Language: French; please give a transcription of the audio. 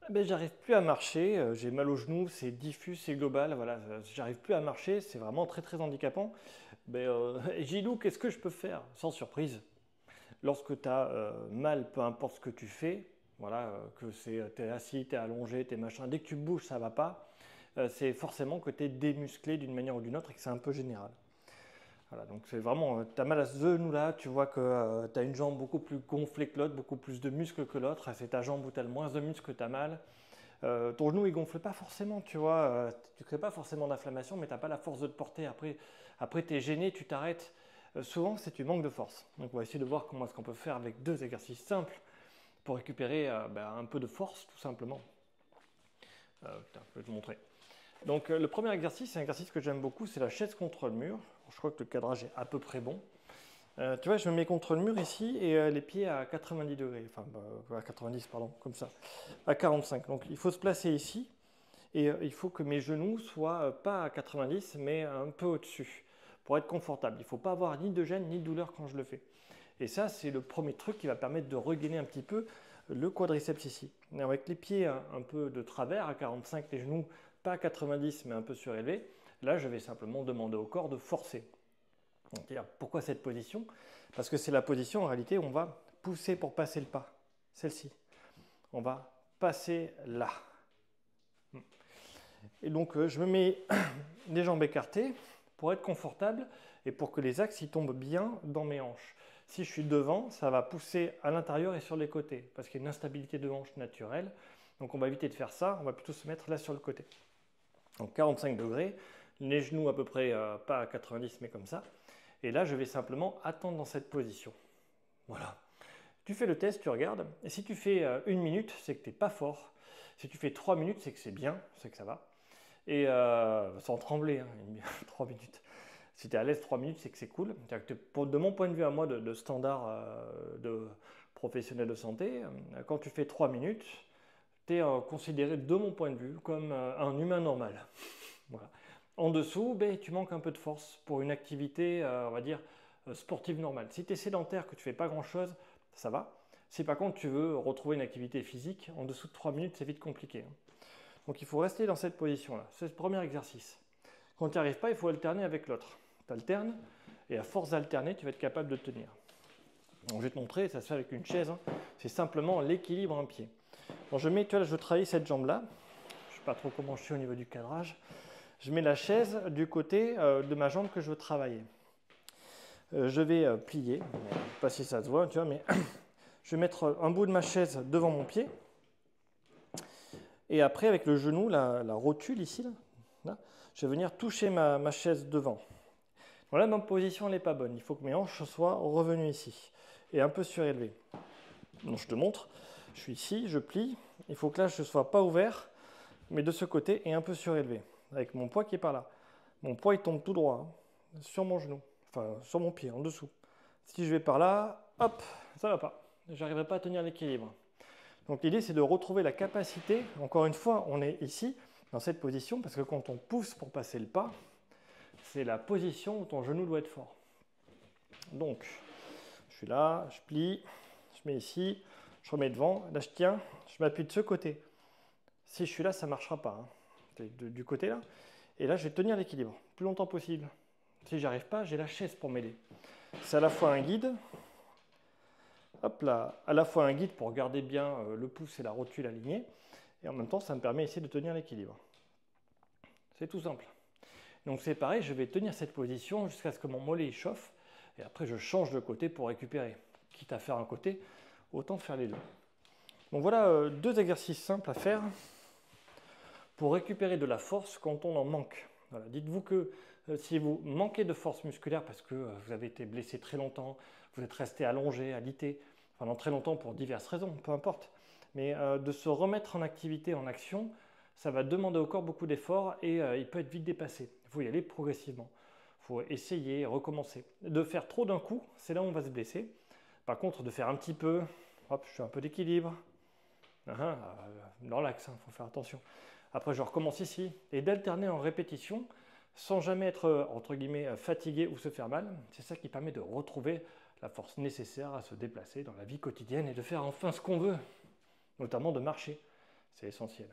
Ben, j'arrive plus à marcher, j'ai mal aux genoux, c'est diffus, c'est global, voilà, j'arrive plus à marcher, c'est vraiment très très handicapant. Ben, Gilou, qu'est-ce que je peux faire? Sans surprise, lorsque tu as mal, peu importe ce que tu fais, voilà, que c'est t'es assis, t'es allongé, t'es machin, dès que tu bouges, ça va pas, c'est forcément que tu es démusclé d'une manière ou d'une autre et que c'est un peu général. Voilà, donc c'est vraiment, tu as mal à ce genou-là, tu vois que tu as une jambe beaucoup plus gonflée que l'autre, beaucoup plus de muscles que l'autre, c'est ta jambe où tu as le moins de muscles que tu as mal. Ton genou il gonfle pas forcément, tu vois, tu crées pas forcément d'inflammation, mais tu n'as pas la force de te porter. Après tu es gêné, tu t'arrêtes. Souvent c'est tu manques de force. Donc on va essayer de voir comment est-ce qu'on peut faire avec deux exercices simples pour récupérer un peu de force tout simplement. Je vais te montrer. Donc le premier exercice, c'est un exercice que j'aime beaucoup, c'est la chaise contre le mur. Je crois que le cadrage est à peu près bon. Tu vois, je me mets contre le mur ici et les pieds à 90 degrés, enfin à 90 pardon, comme ça, à 45. Donc il faut se placer ici et il faut que mes genoux soient pas à 90 mais un peu au-dessus pour être confortable. Il ne faut pas avoir ni de gêne ni de douleur quand je le fais. Et ça, c'est le premier truc qui va permettre de regainer un petit peu le quadriceps ici. Avec les pieds un peu de travers à 45, les genoux pas à 90 mais un peu surélevés, là je vais simplement demander au corps de forcer. Pourquoi cette position? Parce que c'est la position en réalité où on va pousser pour passer le pas. Celle-ci. On va passer là. Et donc je me mets les jambes écartées pour être confortable et pour que les axes y tombent bien dans mes hanches. Si je suis devant, ça va pousser à l'intérieur et sur les côtés parce qu'il y a une instabilité de hanche naturelle. Donc on va éviter de faire ça, on va plutôt se mettre là sur le côté. Donc 45 degrés, les genoux à peu près pas à 90 mais comme ça. Et là je vais simplement attendre dans cette position. Voilà. Tu fais le test, tu regardes. Et si tu fais 1 minute, c'est que tu n'es pas fort. Si tu fais 3 minutes, c'est que c'est bien, c'est que ça va. Et sans trembler, hein, 3 minutes. Si tu es à l'aise 3 minutes, c'est que c'est cool. De mon point de vue à moi, de standard de professionnel de santé, quand tu fais 3 minutes, tu es considéré de mon point de vue comme un humain normal. Voilà. En dessous, ben, tu manques un peu de force pour une activité, on va dire, sportive normale. Si tu es sédentaire, que tu fais pas grand-chose, ça va. Si par contre tu veux retrouver une activité physique, en dessous de 3 minutes, c'est vite compliqué, hein. Donc il faut rester dans cette position-là. C'est le premier exercice. Quand tu n'y arrives pas, il faut alterner avec l'autre. Tu alternes, et à force d'alterner, tu vas être capable de tenir. Donc, je vais te montrer, ça se fait avec une chaise, hein. C'est simplement l'équilibre en pied. Donc, tu vois, je travaille cette jambe-là. Je ne sais pas trop comment je suis au niveau du cadrage. Je mets la chaise du côté de ma jambe que je veux travailler. Je vais plier, je ne sais pas si ça se voit, tu vois, mais je vais mettre un bout de ma chaise devant mon pied. Et après, avec le genou, la rotule ici, là, je vais venir toucher ma chaise devant. Voilà, ma position n'est pas bonne. Il faut que mes hanches soient revenues ici et un peu surélevées. Donc je te montre. Je suis ici, je plie. Il faut que là, je ne sois pas ouvert, mais de ce côté et un peu surélevé, avec mon poids qui est par là. Mon poids, il tombe tout droit, hein, sur mon genou, enfin sur mon pied, en dessous. Si je vais par là, hop, ça va pas. J'arriverai pas à tenir l'équilibre. Donc l'idée, c'est de retrouver la capacité. Encore une fois, on est ici, dans cette position, parce que quand on pousse pour passer le pas, c'est la position où ton genou doit être fort. Donc, je suis là, je plie, je mets ici, je remets devant, là je tiens, je m'appuie de ce côté. Si je suis là, ça ne marchera pas, hein. Du côté là. Et là, je vais tenir l'équilibre le plus longtemps possible. Si j'y arrive pas, j'ai la chaise pour m'aider. C'est à la fois un guide, hop là, à la fois un guide pour garder bien le pouce et la rotule alignés, et en même temps, ça me permet ici de tenir l'équilibre. C'est tout simple. Donc c'est pareil, je vais tenir cette position jusqu'à ce que mon mollet chauffe, et après je change de côté pour récupérer. Quitte à faire un côté, autant faire les deux. Donc voilà deux exercices simples à faire pour récupérer de la force quand on en manque. Voilà. Dites-vous que si vous manquez de force musculaire parce que vous avez été blessé très longtemps, vous êtes resté allongé, alité, pendant très longtemps pour diverses raisons, peu importe, mais de se remettre en activité, en action, ça va demander au corps beaucoup d'efforts et il peut être vite dépassé. Il faut y aller progressivement. Il faut essayer, recommencer. De faire trop d'un coup, c'est là où on va se blesser. Par contre, de faire un petit peu, hop, je fais un peu d'équilibre, dans l'axe, il faut faire attention. Après, je recommence ici et d'alterner en répétition sans jamais être entre guillemets fatigué ou se faire mal. C'est ça qui permet de retrouver la force nécessaire à se déplacer dans la vie quotidienne et de faire enfin ce qu'on veut, notamment de marcher. C'est essentiel.